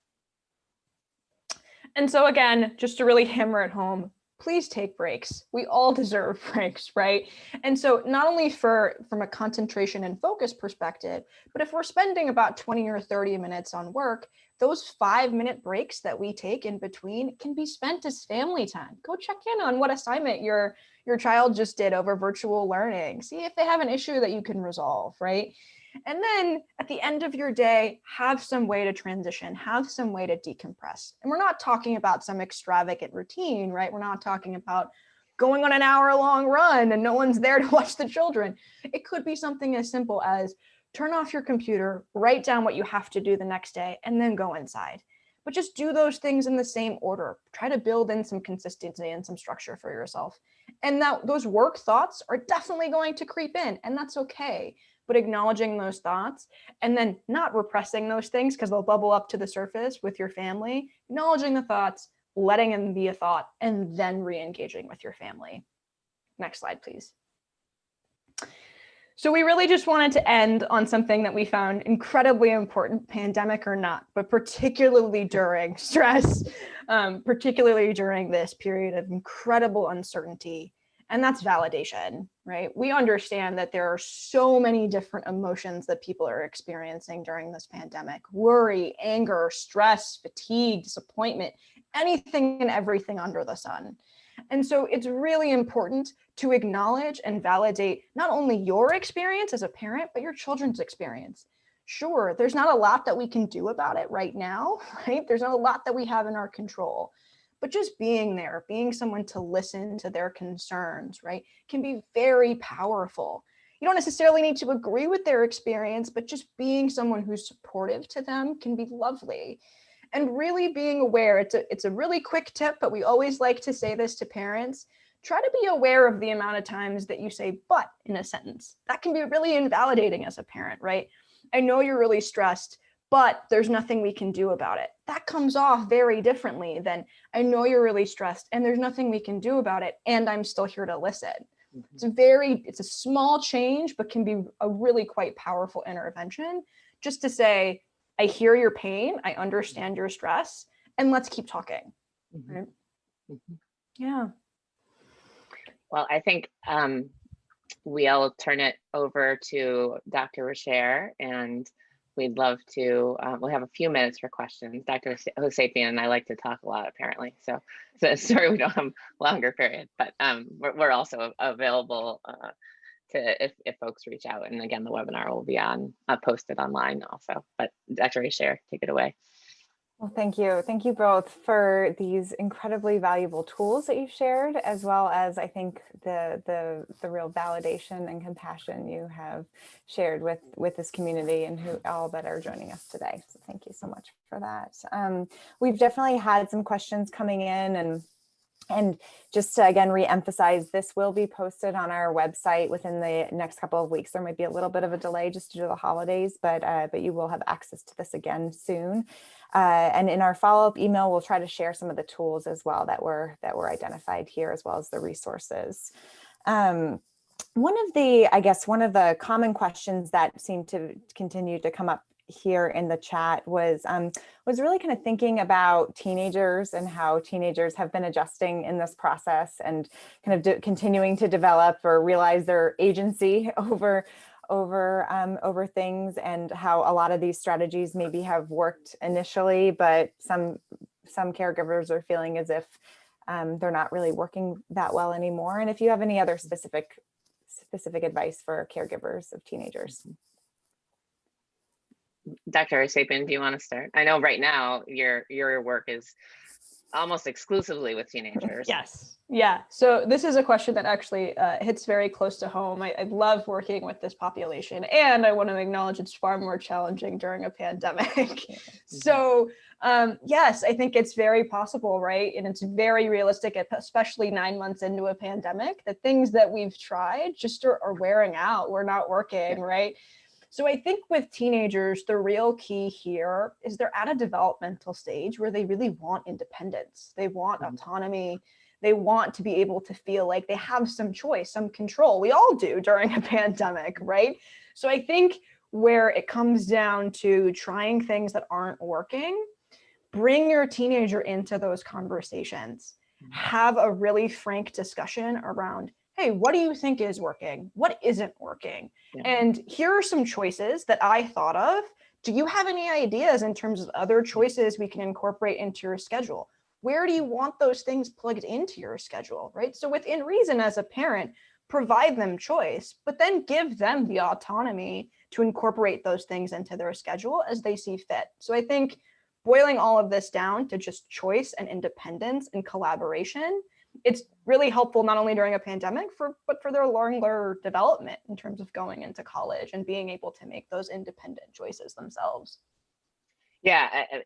Speaker 3: And so again, just to really hammer it home, please take breaks. We all deserve breaks, right? And so not only from a concentration and focus perspective, but if we're spending about 20 or 30 minutes on work, those 5-minute breaks that we take in between can be spent as family time. Go check in on what assignment your child just did over virtual learning. See if they have an issue that you can resolve, right? And then at the end of your day, have some way to transition, have some way to decompress. And we're not talking about some extravagant routine, right? We're not talking about going on an hour-long run and no one's there to watch the children. It could be something as simple as turn off your computer, write down what you have to do the next day, and then go inside. But just do those things in the same order. Try to build in some consistency and some structure for yourself. And now those work thoughts are definitely going to creep in, and that's okay. But acknowledging those thoughts and then not repressing those things because they'll bubble up to the surface with your family, acknowledging the thoughts, letting them be a thought, and then re-engaging with your family. Next slide, please. So we really just wanted to end on something that we found incredibly important, pandemic or not, but particularly during stress, particularly during this period of incredible uncertainty, and that's validation, right? We understand that there are so many different emotions that people are experiencing during this pandemic: worry, anger, stress, fatigue, disappointment, anything and everything under the sun. And so it's really important to acknowledge and validate not only your experience as a parent, but your children's experience. Sure, there's not a lot that we can do about it right now, right? There's not a lot that we have in our control, but just being there, being someone to listen to their concerns, right, can be very powerful. You don't necessarily need to agree with their experience, but just being someone who's supportive to them can be lovely. And really being aware, it's a really quick tip, but we always like to say this to parents. Try to be aware of the amount of times that you say "but" in a sentence. That can be really invalidating as a parent, right? I know you're really stressed, but there's nothing we can do about it. That comes off very differently than I know you're really stressed and there's nothing we can do about it, and I'm still here to listen. It's a small change, but can be a really quite powerful intervention just to say, I hear your pain, I understand your stress, and let's keep talking. Right? Yeah.
Speaker 2: Well, I think we'll turn it over to Dr. Reichert, and we'd love to, we'll have a few minutes for questions. Dr. Hossapian and I like to talk a lot, apparently. So sorry we don't have a longer period, but we're also available to if folks reach out. And again, the webinar will be posted online also. But Dr. Reichert, take it away.
Speaker 1: Well, thank you. Thank you both for these incredibly valuable tools that you've shared, as well as I think the real validation and compassion you have shared with this community and all that are joining us today. So thank you so much for that. We've definitely had some questions coming in, and just to again re-emphasize, this will be posted on our website within the next couple of weeks. There might be a little bit of a delay just due to the holidays, but you will have access to this again soon. And in our follow-up email, we'll try to share some of the tools as well that were identified here, as well as the resources. One of the common questions that seem to continue to come up here in the chat was really kind of thinking about teenagers and how teenagers have been adjusting in this process and kind of continuing to develop or realize their agency over things, and how a lot of these strategies maybe have worked initially, but some caregivers are feeling as if they're not really working that well anymore. And if you have any other specific advice for caregivers of teenagers.
Speaker 2: Dr. Hossapian, do you want to start? I know right now your work is almost exclusively with teenagers.
Speaker 3: Yes. Yeah. So this is a question that actually hits very close to home. I love working with this population, and I want to acknowledge it's far more challenging during a pandemic. So yes, I think it's very possible, right? And it's very realistic, especially 9 months into a pandemic, the things that we've tried just are wearing out. We're not working, right? So I think with teenagers, the real key here is they're at a developmental stage where they really want independence. They want autonomy. They want to be able to feel like they have some choice, some control. We all do during a pandemic, right? So I think where it comes down to trying things that aren't working, bring your teenager into those conversations. Have a really frank discussion around, hey, what do you think is working? What isn't working? Yeah. And here are some choices that I thought of. Do you have any ideas in terms of other choices we can incorporate into your schedule? Where do you want those things plugged into your schedule, right? So within reason, as a parent, provide them choice, but then give them the autonomy to incorporate those things into their schedule as they see fit. So I think boiling all of this down to just choice and independence and collaboration, it's really helpful not only during a pandemic, but for their longer development in terms of going into college and being able to make those independent choices themselves.
Speaker 2: Yeah, I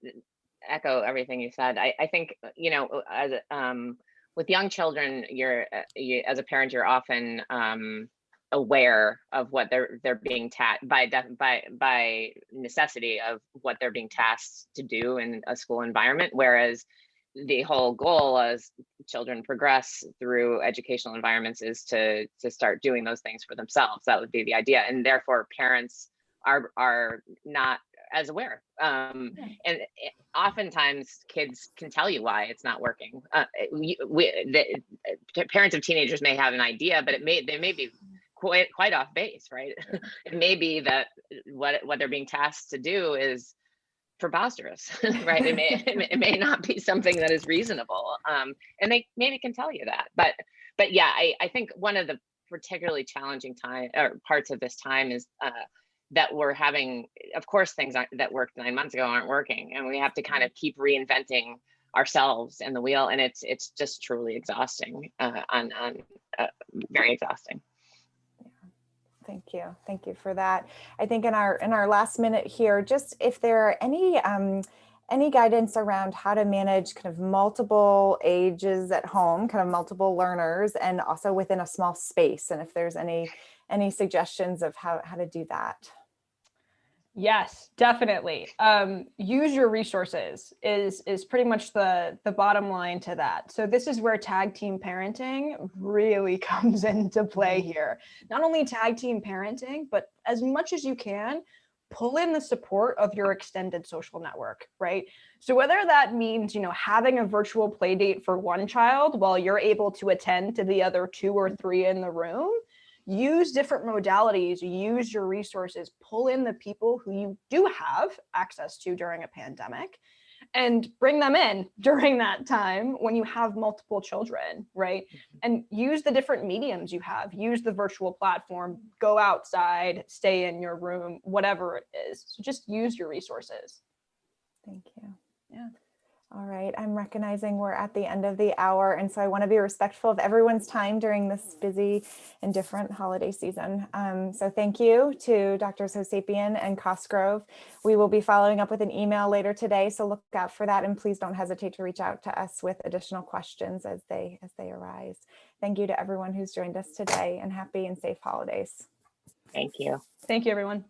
Speaker 2: echo everything you said. I think, as with young children, as a parent, you're often aware of what they're being tasked by necessity of what they're being tasked to do in a school environment, whereas the whole goal as children progress through educational environments is to start doing those things for themselves. That would be the idea. And therefore parents are not as aware. And oftentimes kids can tell you why it's not working. The parents of teenagers may have an idea, but they may be quite off base, right? It may be that what they're being tasked to do is preposterous, right? It may not be something that is reasonable, and they maybe can tell you that. But yeah, I think one of the particularly challenging parts of this time is that we're having, of course, things that worked 9 months ago aren't working, and we have to kind of keep reinventing ourselves and the wheel, and it's just truly exhausting, very exhausting.
Speaker 1: Thank you for that. I think in our last minute here, just if there are any guidance around how to manage kind of multiple ages at home, kind of multiple learners, and also within a small space, and if there's any suggestions of how to do that.
Speaker 3: Yes, definitely. Use your resources is pretty much the bottom line to that. So this is where tag team parenting really comes into play here. Not only tag team parenting, but as much as you can, pull in the support of your extended social network, right? So whether that means, having a virtual play date for one child while you're able to attend to the other 2 or 3 in the room, use different modalities, use your resources, pull in the people who you do have access to during a pandemic, and bring them in during that time when you have multiple children, right? And use the different mediums you have, use the virtual platform, go outside, stay in your room, whatever it is. So just use your resources.
Speaker 1: Thank you.
Speaker 3: Yeah.
Speaker 1: All right, I'm recognizing we're at the end of the hour, and so I want to be respectful of everyone's time during this busy and different holiday season. So thank you to Drs. Hossapian and Cosgrove. We will be following up with an email later today, so look out for that, and please don't hesitate to reach out to us with additional questions as they arise. Thank you to everyone who's joined us today, and happy and safe holidays.
Speaker 2: Thank you.
Speaker 3: Thank you, everyone.